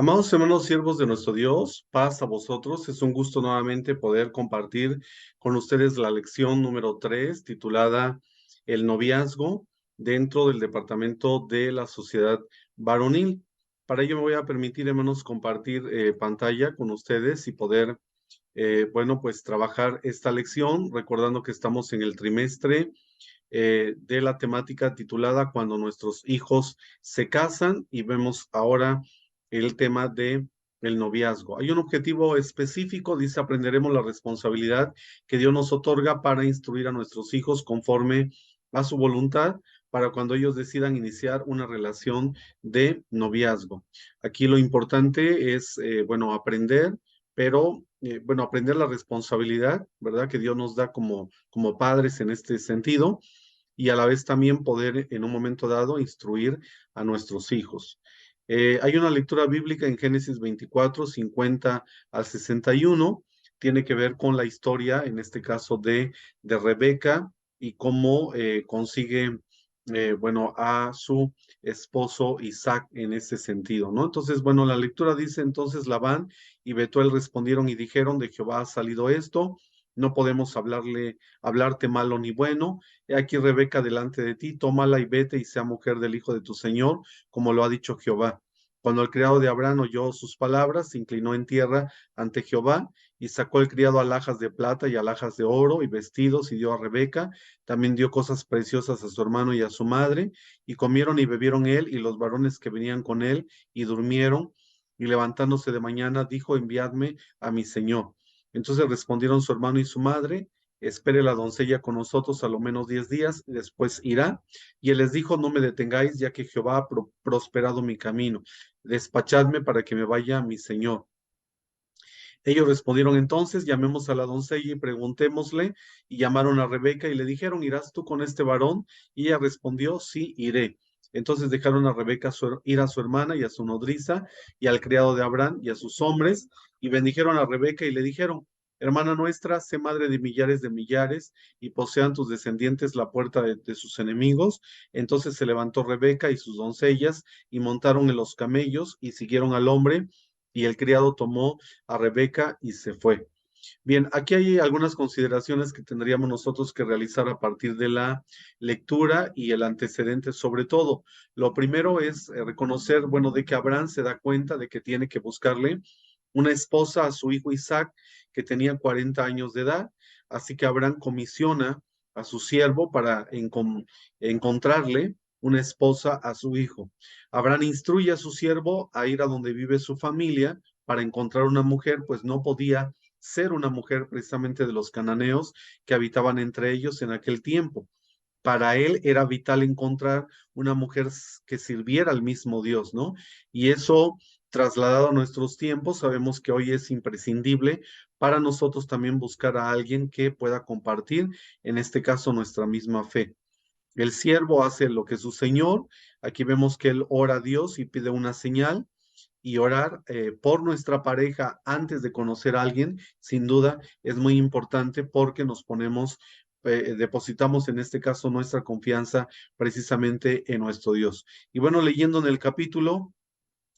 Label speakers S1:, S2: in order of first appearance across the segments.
S1: Amados hermanos siervos de nuestro Dios, paz a vosotros. Es un gusto nuevamente poder compartir con ustedes la lección número 3 titulada El noviazgo dentro del departamento de la sociedad varonil. Para ello me voy a permitir, hermanos, compartir pantalla con ustedes y poder, pues trabajar esta lección, recordando que estamos en el trimestre de la temática titulada Cuando nuestros hijos se casan, y vemos ahora el tema de el noviazgo. Hay un objetivo específico, dice: aprenderemos la responsabilidad que Dios nos otorga para instruir a nuestros hijos conforme a su voluntad, para cuando ellos decidan iniciar una relación de noviazgo. Aquí lo importante es, aprender, pero, aprender la responsabilidad, ¿verdad? Que Dios nos da como padres en este sentido, y a la vez también poder en un momento dado instruir a nuestros hijos. Hay una lectura bíblica en Génesis 24, 50 al 61, tiene que ver con la historia, en este caso de Rebeca, y cómo consigue, a su esposo Isaac en ese sentido, ¿no? Entonces, bueno, la lectura dice: entonces Labán y Betuel respondieron y dijeron: de Jehová ha salido esto, no podemos hablarte malo ni bueno. He aquí Rebeca delante de ti, tómala y vete y sea mujer del hijo de tu señor, como lo ha dicho Jehová. Cuando el criado de Abraham oyó sus palabras, se inclinó en tierra ante Jehová, y sacó el criado alhajas de plata y alhajas de oro y vestidos, y dio a Rebeca. También dio cosas preciosas a su hermano y a su madre, y comieron y bebieron él y los varones que venían con él, y durmieron. Y levantándose de mañana, dijo: enviadme a mi señor. Entonces respondieron su hermano y su madre: espere la doncella con nosotros a lo menos 10 días, y después irá. Y él les dijo: no me detengáis, ya que Jehová ha prosperado mi camino. Despachadme para que me vaya a mi señor. Ellos respondieron entonces: llamemos a la doncella y preguntémosle. Y llamaron a Rebeca y le dijeron: ¿irás tú con este varón? Y ella respondió: sí, iré. Entonces dejaron a Rebeca ir a su hermana y a su nodriza y al criado de Abraham y a sus hombres, y bendijeron a Rebeca y le dijeron: hermana nuestra, sé madre de millares, y posean tus descendientes la puerta de sus enemigos. Entonces se levantó Rebeca y sus doncellas y montaron en los camellos y siguieron al hombre, y el criado tomó a Rebeca y se fue. Bien, aquí hay algunas consideraciones que tendríamos nosotros que realizar a partir de la lectura y el antecedente sobre todo. Lo primero es reconocer, bueno, de que Abraham se da cuenta de que tiene que buscarle una esposa a su hijo Isaac, que tenía 40 años de edad. Así que Abraham comisiona a su siervo para encontrarle una esposa a su hijo. Abraham instruye a su siervo a ir a donde vive su familia para encontrar una mujer, pues no podía ser una mujer precisamente de los cananeos que habitaban entre ellos en aquel tiempo. Para él era vital encontrar una mujer que sirviera al mismo Dios, ¿no? Y eso, trasladado a nuestros tiempos, sabemos que hoy es imprescindible para nosotros también buscar a alguien que pueda compartir, en este caso, nuestra misma fe. El siervo hace lo que su señor. Aquí vemos que él ora a Dios y pide una señal. Y orar por nuestra pareja antes de conocer a alguien, sin duda, es muy importante, porque nos ponemos, depositamos en este caso nuestra confianza precisamente en nuestro Dios. Y bueno, leyendo en el capítulo,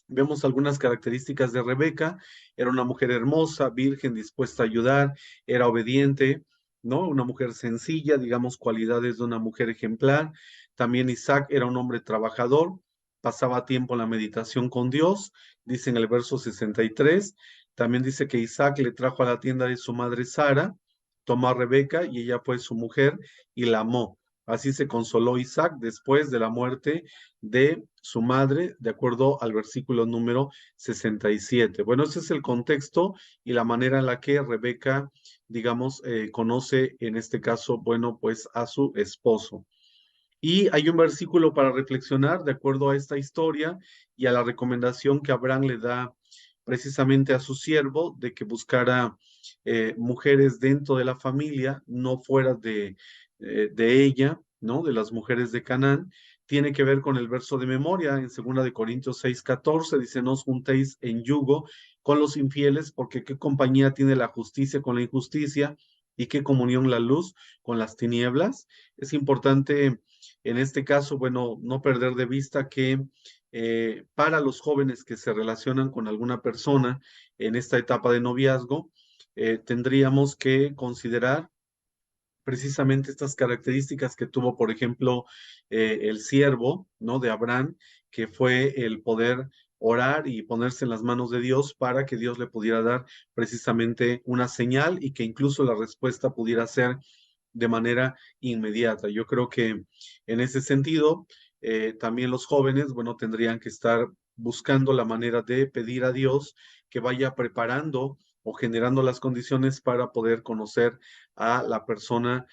S1: vemos algunas características de Rebeca. Era una mujer hermosa, virgen, dispuesta a ayudar, era obediente, ¿no? Una mujer sencilla, digamos, cualidades de una mujer ejemplar. También Isaac era un hombre trabajador, pasaba tiempo en la meditación con Dios, dice en el verso 63. También dice que Isaac le trajo a la tienda de su madre Sara, tomó a Rebeca y ella fue su mujer y la amó. Así se consoló Isaac después de la muerte de su madre, de acuerdo al versículo número 67. Bueno, ese es el contexto y la manera en la que Rebeca, digamos, conoce en este caso, bueno, pues a su esposo. Y hay un versículo para reflexionar de acuerdo a esta historia y a la recomendación que Abraham le da precisamente a su siervo de que buscara mujeres dentro de la familia, no fuera de ella, ¿no? De las mujeres de Canaán. Tiene que ver con el verso de memoria en 2 Corintios 6:14, dice: no os juntéis en yugo con los infieles, porque qué compañía tiene la justicia con la injusticia, y qué comunión la luz con las tinieblas. Es importante En este caso, bueno, no perder de vista que para los jóvenes que se relacionan con alguna persona en esta etapa de noviazgo, tendríamos que considerar precisamente estas características que tuvo, por ejemplo, el siervo, ¿no? De Abraham, que fue el poder orar y ponerse en las manos de Dios para que Dios le pudiera dar precisamente una señal y que incluso la respuesta pudiera ser de manera inmediata. Yo creo que en ese sentido, también los jóvenes, bueno, tendrían que estar buscando la manera de pedir a Dios que vaya preparando o generando las condiciones para poder conocer a la persona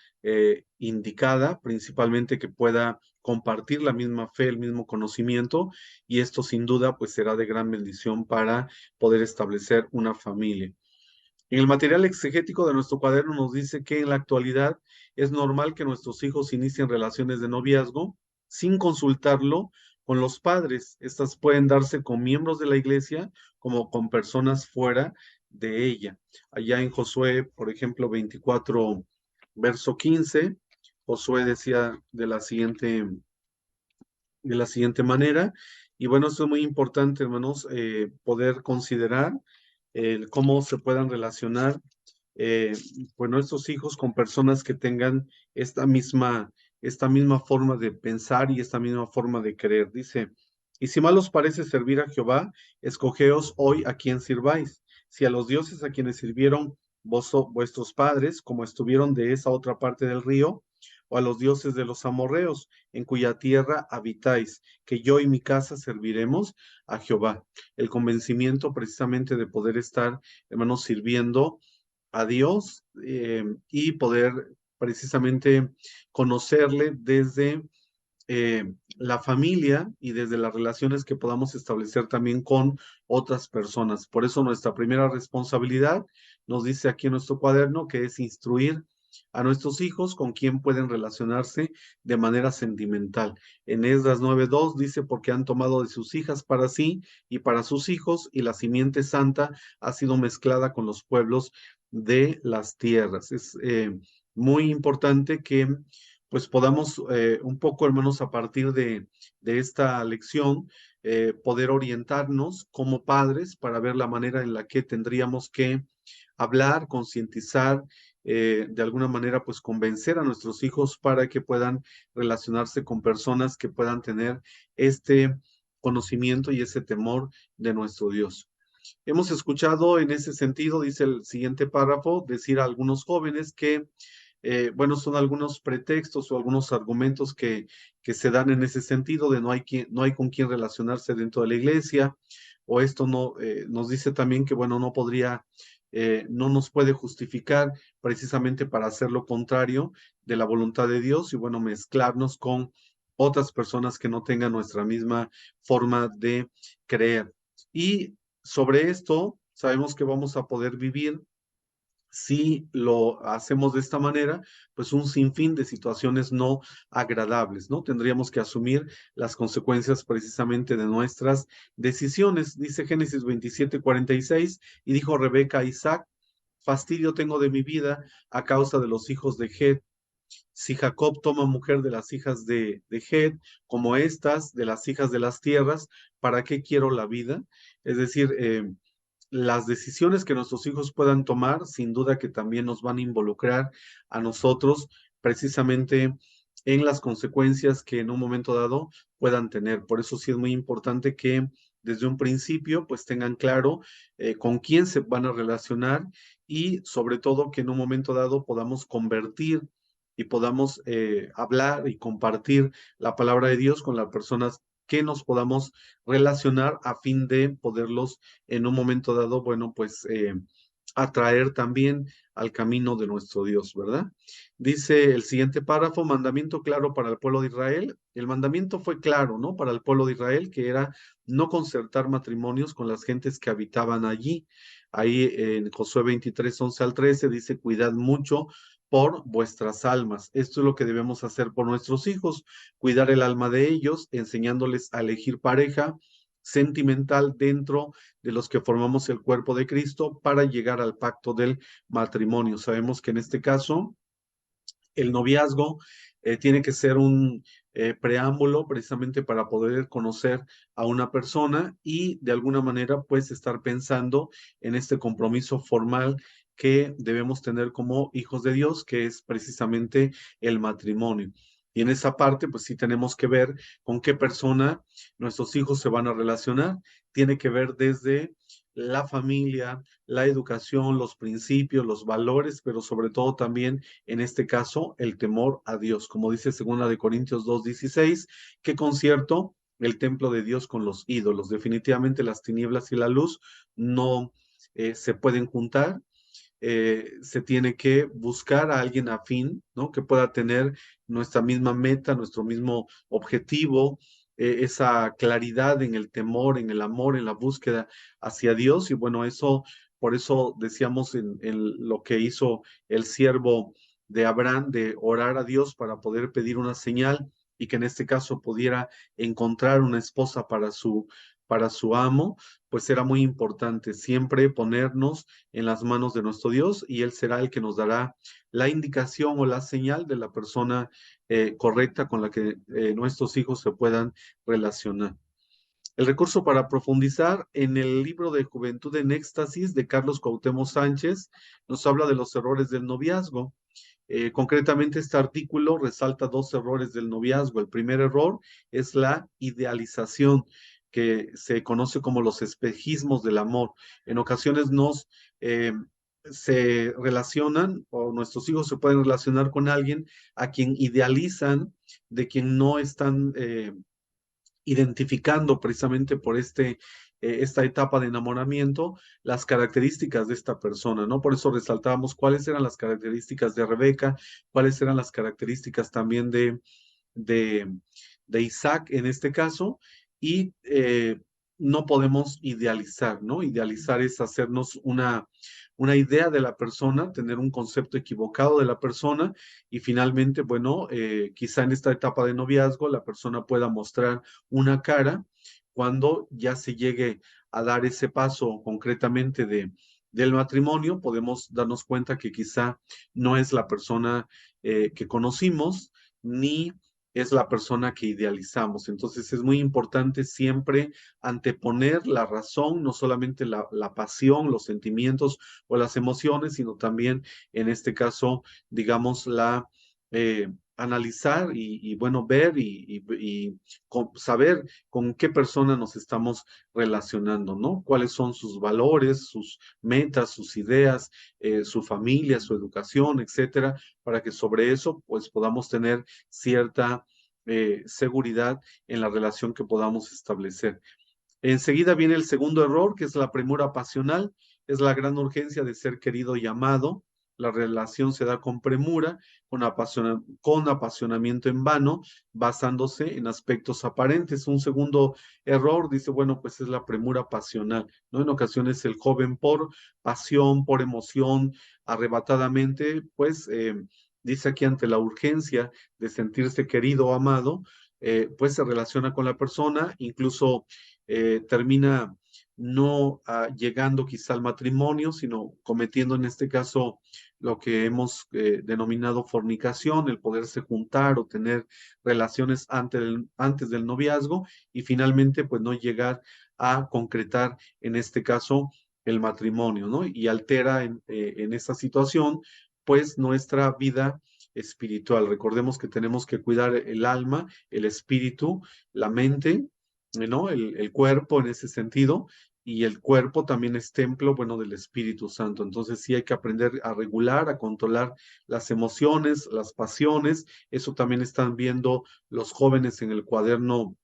S1: indicada, principalmente que pueda compartir la misma fe, el mismo conocimiento, y esto sin duda pues será de gran bendición para poder establecer una familia. En el material exegético de nuestro cuaderno nos dice que en la actualidad es normal que nuestros hijos inicien relaciones de noviazgo sin consultarlo con los padres. Estas pueden darse con miembros de la iglesia como con personas fuera de ella. Allá en Josué, por ejemplo, 24, verso 15, Josué decía de la siguiente manera, y bueno, esto es muy importante, hermanos, poder considerar cómo se puedan relacionar eh, pues nuestros hijos con personas que tengan esta misma forma de pensar y esta misma forma de creer. Dice, y si mal os parece servir a Jehová, escogeos hoy a quien sirváis. Si a los dioses a quienes sirvieron vuestros padres, como estuvieron de esa otra parte del río, o a los dioses de los amorreos, en cuya tierra habitáis, que yo y mi casa serviremos a Jehová. El convencimiento precisamente de poder estar, hermanos, sirviendo a Dios y poder precisamente conocerle desde la familia y desde las relaciones que podamos establecer también con otras personas. Por eso nuestra primera responsabilidad nos dice aquí en nuestro cuaderno que es instruir a nuestros hijos con quien pueden relacionarse de manera sentimental. En Esdras 9:2 dice, porque han tomado de sus hijas para sí y para sus hijos, y la simiente santa ha sido mezclada con los pueblos de las tierras. Es muy importante que pues podamos un poco, hermanos, a partir de esta lección, poder orientarnos como padres para ver la manera en la que tendríamos que hablar, concientizar, de alguna manera, pues convencer a nuestros hijos para que puedan relacionarse con personas que puedan tener este conocimiento y ese temor de nuestro Dios. Hemos escuchado en ese sentido, dice el siguiente párrafo, decir a algunos jóvenes que bueno, son algunos pretextos o algunos argumentos que se dan en ese sentido de no hay con quién relacionarse dentro de la iglesia, o esto no, nos dice también que, bueno, no nos puede justificar precisamente para hacer lo contrario de la voluntad de Dios y, bueno, mezclarnos con otras personas que no tengan nuestra misma forma de creer. Y sobre esto, sabemos que vamos a poder vivir si lo hacemos de esta manera, pues un sinfín de situaciones no agradables, ¿no? Tendríamos que asumir las consecuencias precisamente de nuestras decisiones. Dice Génesis 27:46, y dijo Rebeca a Isaac, fastidio tengo de mi vida a causa de los hijos de Het. Si Jacob toma mujer de las hijas de Het, como estas, de las hijas de las tierras, ¿para qué quiero la vida? Es decir, las decisiones que nuestros hijos puedan tomar, sin duda que también nos van a involucrar a nosotros precisamente en las consecuencias que en un momento dado puedan tener. Por eso sí es muy importante que desde un principio pues tengan claro con quién se van a relacionar y sobre todo que en un momento dado podamos convertir y podamos hablar y compartir la palabra de Dios con las personas que nos podamos relacionar a fin de poderlos en un momento dado, bueno, pues atraer también al camino de nuestro Dios, ¿verdad? Dice el siguiente párrafo, mandamiento claro para el pueblo de Israel. El mandamiento fue claro, ¿no? Para el pueblo de Israel, que era no concertar matrimonios con las gentes que habitaban allí. Ahí en Josué 23:11 al 13 dice, cuidad mucho por vuestras almas. Esto es lo que debemos hacer por nuestros hijos, cuidar el alma de ellos, enseñándoles a elegir pareja sentimental dentro de los que formamos el cuerpo de Cristo para llegar al pacto del matrimonio. Sabemos que en este caso el noviazgo tiene que ser preámbulo precisamente para poder conocer a una persona y de alguna manera pues estar pensando en este compromiso formal que debemos tener como hijos de Dios, que es precisamente el matrimonio. Y en esa parte, pues sí tenemos que ver con qué persona nuestros hijos se van a relacionar. Tiene que ver desde la familia, la educación, los principios, los valores, pero sobre todo también, en este caso, el temor a Dios. Como dice 2 Corintios 2:16, qué concierto el templo de Dios con los ídolos. Definitivamente las tinieblas y la luz no se pueden juntar. Se tiene que buscar a alguien afín, ¿no? Que pueda tener nuestra misma meta, nuestro mismo objetivo, esa claridad en el temor, en el amor, en la búsqueda hacia Dios. Y bueno, eso, por eso decíamos en lo que hizo el siervo de Abraham, de orar a Dios para poder pedir una señal y que en este caso pudiera encontrar una esposa para su amo, pues era muy importante siempre ponernos en las manos de nuestro Dios y Él será el que nos dará la indicación o la señal de la persona correcta con la que nuestros hijos se puedan relacionar. El recurso para profundizar en el libro de Juventud en Éxtasis de Carlos Cuauhtémoc Sánchez nos habla de los errores del noviazgo. Concretamente, este artículo resalta dos errores del noviazgo. El primer error es la idealización, que se conoce como los espejismos del amor. En ocasiones eh, se relacionan o nuestros hijos se pueden relacionar con alguien a quien idealizan, de quien no están identificando precisamente por esta etapa de enamoramiento las características de esta persona, ¿no? Por eso resaltábamos cuáles eran las características de Rebeca, cuáles eran las características también de, de Isaac en este caso, y no podemos idealizar, ¿no? Idealizar es hacernos una idea de la persona, tener un concepto equivocado de la persona y finalmente, bueno, quizá en esta etapa de noviazgo la persona pueda mostrar una cara cuando ya se llegue a dar ese paso concretamente del matrimonio, podemos darnos cuenta que quizá no es la persona que conocimos, ni es la persona que idealizamos. Entonces es muy importante siempre anteponer la razón, no solamente la pasión, los sentimientos o las emociones, sino también en este caso, digamos, analizar y bueno, ver y saber con qué persona nos estamos relacionando, ¿no? Cuáles son sus valores, sus metas, sus ideas, su familia, su educación, etcétera, para que sobre eso pues podamos tener cierta seguridad en la relación que podamos establecer. Enseguida viene el segundo error, que es la premura pasional, es la gran urgencia de ser querido y amado. La relación se da con premura, con apasionamiento en vano, basándose en aspectos aparentes. Un segundo error dice, bueno, pues es la premura pasional, ¿no? En ocasiones el joven por pasión, por emoción, arrebatadamente, pues dice aquí ante la urgencia de sentirse querido o amado, pues se relaciona con la persona, incluso termina no llegando quizá al matrimonio, sino cometiendo en este caso lo que hemos denominado fornicación, el poderse juntar o tener relaciones antes del noviazgo y finalmente pues no llegar a concretar en este caso el matrimonio, ¿no? Y altera en esta situación pues nuestra vida espiritual. Recordemos que tenemos que cuidar el alma, el espíritu, la mente, ¿no? El cuerpo en ese sentido, y el cuerpo también es templo, bueno, del Espíritu Santo. Entonces sí hay que aprender a regular, a controlar las emociones, las pasiones. Eso también están viendo los jóvenes en el cuaderno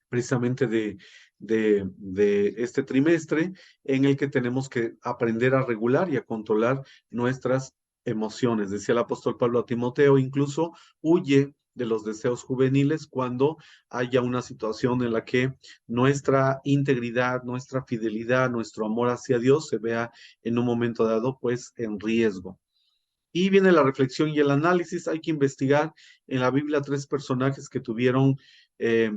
S1: precisamente de este trimestre, en el que tenemos que aprender a regular y a controlar nuestras emociones. Decía el apóstol Pablo a Timoteo, incluso huye de los deseos juveniles cuando haya una situación en la que nuestra integridad, nuestra fidelidad, nuestro amor hacia Dios se vea en un momento dado pues en riesgo. Y viene la reflexión y el análisis. Hay que investigar en la Biblia tres personajes que tuvieron eh,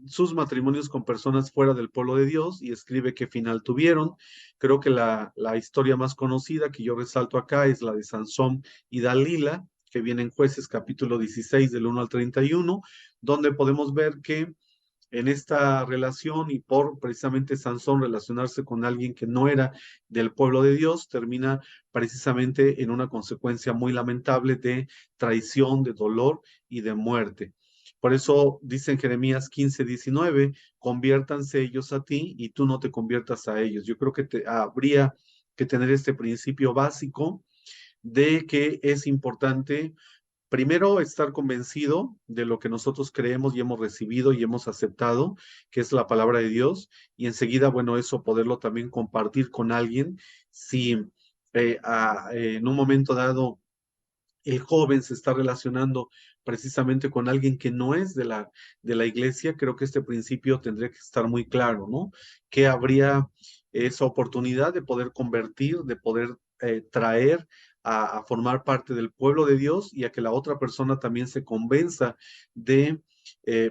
S1: sus matrimonios con personas fuera del pueblo de Dios y escribe qué final tuvieron. Creo que la historia más conocida que yo resalto acá es la de Sansón y Dalila, que viene en Jueces capítulo 16 del 1 al 31, donde podemos ver que en esta relación y por precisamente Sansón relacionarse con alguien que no era del pueblo de Dios, termina precisamente en una consecuencia muy lamentable de traición, de dolor y de muerte. Por eso dice en Jeremías 15:19, conviértanse ellos a ti y tú no te conviertas a ellos. Yo creo que habría que tener este principio básico de que es importante primero estar convencido de lo que nosotros creemos y hemos recibido y hemos aceptado, que es la palabra de Dios, y enseguida, bueno, eso poderlo también compartir con alguien. Si en un momento dado el joven se está relacionando precisamente con alguien que no es de la iglesia, creo que este principio tendría que estar muy claro, ¿no? Que habría esa oportunidad de poder convertir, de poder traer a formar parte del pueblo de Dios y a que la otra persona también se convenza de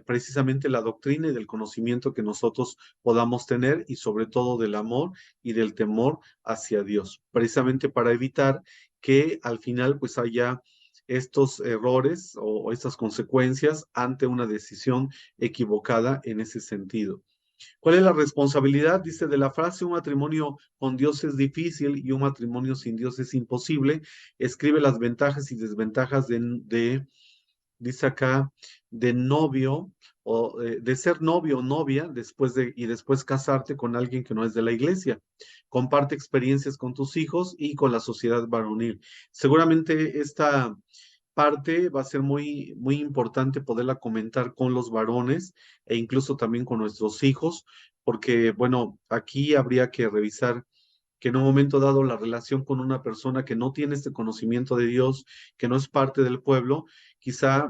S1: precisamente la doctrina y del conocimiento que nosotros podamos tener y sobre todo del amor y del temor hacia Dios, precisamente para evitar que al final pues haya estos errores o estas consecuencias ante una decisión equivocada en ese sentido. ¿Cuál es la responsabilidad? Dice de la frase, un matrimonio con Dios es difícil y un matrimonio sin Dios es imposible. Escribe las ventajas y desventajas dice acá, de novio o de ser novio o novia y después casarte con alguien que no es de la iglesia. Comparte experiencias con tus hijos y con la sociedad varonil. Seguramente esta parte va a ser muy importante poderla comentar con los varones e incluso también con nuestros hijos, porque bueno, aquí habría que revisar que en un momento dado la relación con una persona que no tiene este conocimiento de Dios, que no es parte del pueblo, quizá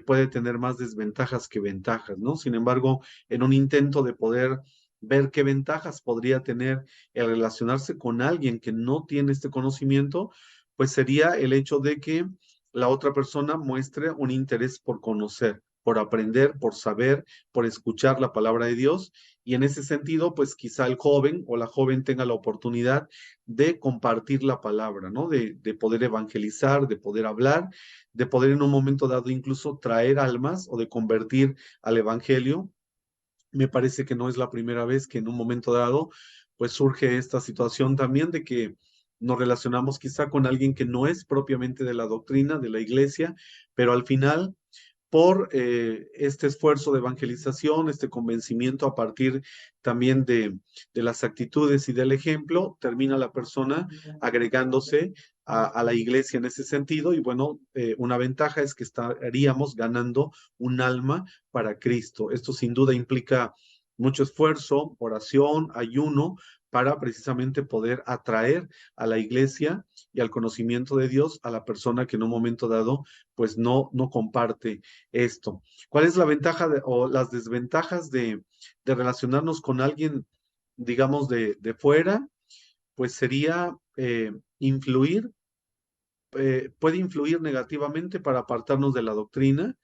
S1: puede tener más desventajas que ventajas, ¿no? Sin embargo, en un intento de poder ver qué ventajas podría tener el relacionarse con alguien que no tiene este conocimiento, pues sería el hecho de que la otra persona muestre un interés por conocer, por aprender, por saber, por escuchar la palabra de Dios. Y en ese sentido, pues quizá el joven o la joven tenga la oportunidad de compartir la palabra, ¿no? De poder evangelizar, de poder hablar, de poder en un momento dado incluso traer almas o de convertir al evangelio. Me parece que no es la primera vez que en un momento dado, pues surge esta situación también de que nos relacionamos quizá con alguien que no es propiamente de la doctrina, de la iglesia, pero al final por este esfuerzo de evangelización, este convencimiento a partir también de las actitudes y del ejemplo, termina la persona agregándose a la iglesia en ese sentido. Y bueno, una ventaja es que estaríamos ganando un alma para Cristo. Esto sin duda implica mucho esfuerzo, oración, ayuno, para precisamente poder atraer a la iglesia y al conocimiento de Dios a la persona que en un momento dado pues no comparte esto. ¿Cuál es la ventaja o las desventajas de relacionarnos con alguien, digamos, de fuera? Pues sería puede influir negativamente para apartarnos de la doctrina.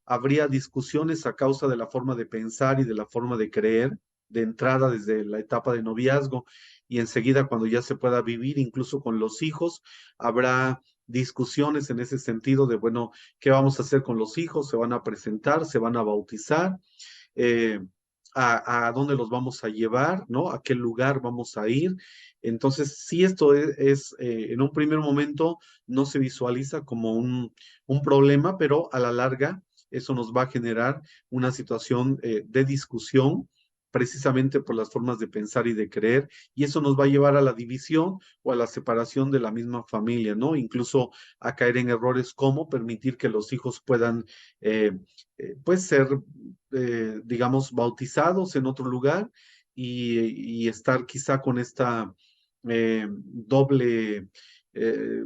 S1: Habría discusiones a causa de la forma de pensar y de la forma de creer, de entrada desde la etapa de noviazgo y enseguida cuando ya se pueda vivir, incluso con los hijos, habrá discusiones en ese sentido de, bueno, ¿qué vamos a hacer con los hijos? ¿Se van a presentar? ¿Se van a bautizar? eh, a dónde los vamos a llevar, ¿no? A qué lugar vamos a ir. Entonces, si esto en un primer momento no se visualiza como un problema, pero a la larga eso nos va a generar una situación de discusión precisamente por las formas de pensar y de creer, y eso nos va a llevar a la división o a la separación de la misma familia, ¿no? Incluso a caer en errores como permitir que los hijos puedan, pues, ser digamos, bautizados en otro lugar y estar quizá con esta doble, eh,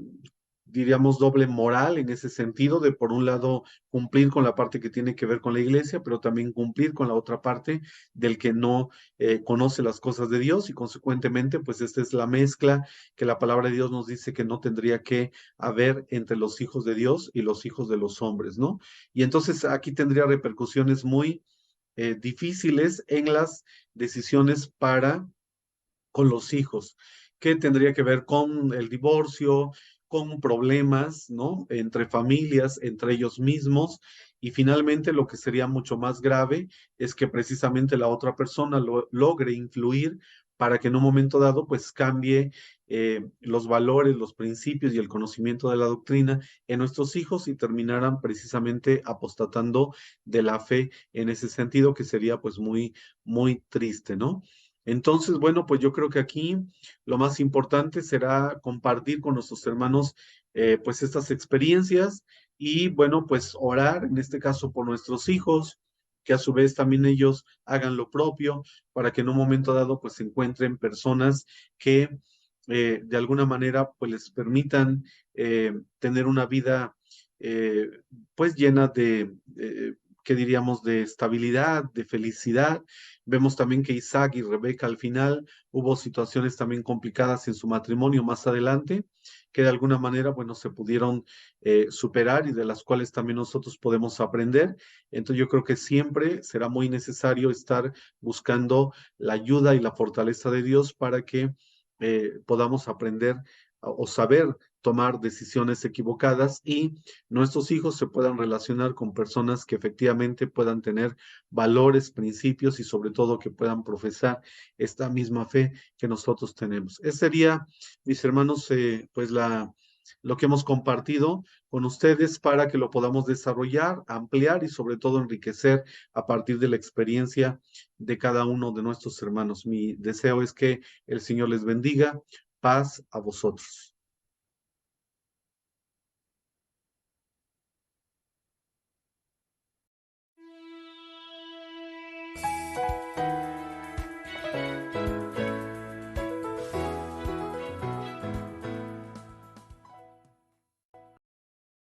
S1: diríamos, doble moral en ese sentido de, por un lado, cumplir con la parte que tiene que ver con la iglesia, pero también cumplir con la otra parte del que no conoce las cosas de Dios y consecuentemente, pues esta es la mezcla que la palabra de Dios nos dice que no tendría que haber entre los hijos de Dios y los hijos de los hombres, ¿no? Y entonces aquí tendría repercusiones muy difíciles en las decisiones con los hijos, que tendría que ver con el divorcio, con problemas, ¿no? Entre familias, entre ellos mismos. Y finalmente lo que sería mucho más grave es que precisamente la otra persona logre influir para que en un momento dado pues cambie los valores, los principios y el conocimiento de la doctrina en nuestros hijos y terminaran precisamente apostatando de la fe en ese sentido, que sería pues muy, muy triste, ¿no? Entonces, bueno, pues yo creo que aquí lo más importante será compartir con nuestros hermanos pues estas experiencias y bueno, pues orar en este caso por nuestros hijos, que a su vez también ellos hagan lo propio para que en un momento dado pues se encuentren personas que de alguna manera pues les permitan tener una vida eh, pues llena de, ¿qué diríamos?, de estabilidad, de felicidad. Vemos también que Isaac y Rebeca al final hubo situaciones también complicadas en su matrimonio más adelante, que de alguna manera, bueno, se pudieron superar y de las cuales también nosotros podemos aprender. Entonces yo creo que siempre será muy necesario estar buscando la ayuda y la fortaleza de Dios para que podamos aprender o saber tomar decisiones equivocadas y nuestros hijos se puedan relacionar con personas que efectivamente puedan tener valores, principios y sobre todo que puedan profesar esta misma fe que nosotros tenemos. Ese sería, mis hermanos, pues lo que hemos compartido con ustedes para que lo podamos desarrollar, ampliar y sobre todo enriquecer a partir de la experiencia de cada uno de nuestros hermanos. Mi deseo es que el Señor les bendiga. Paz a vosotros.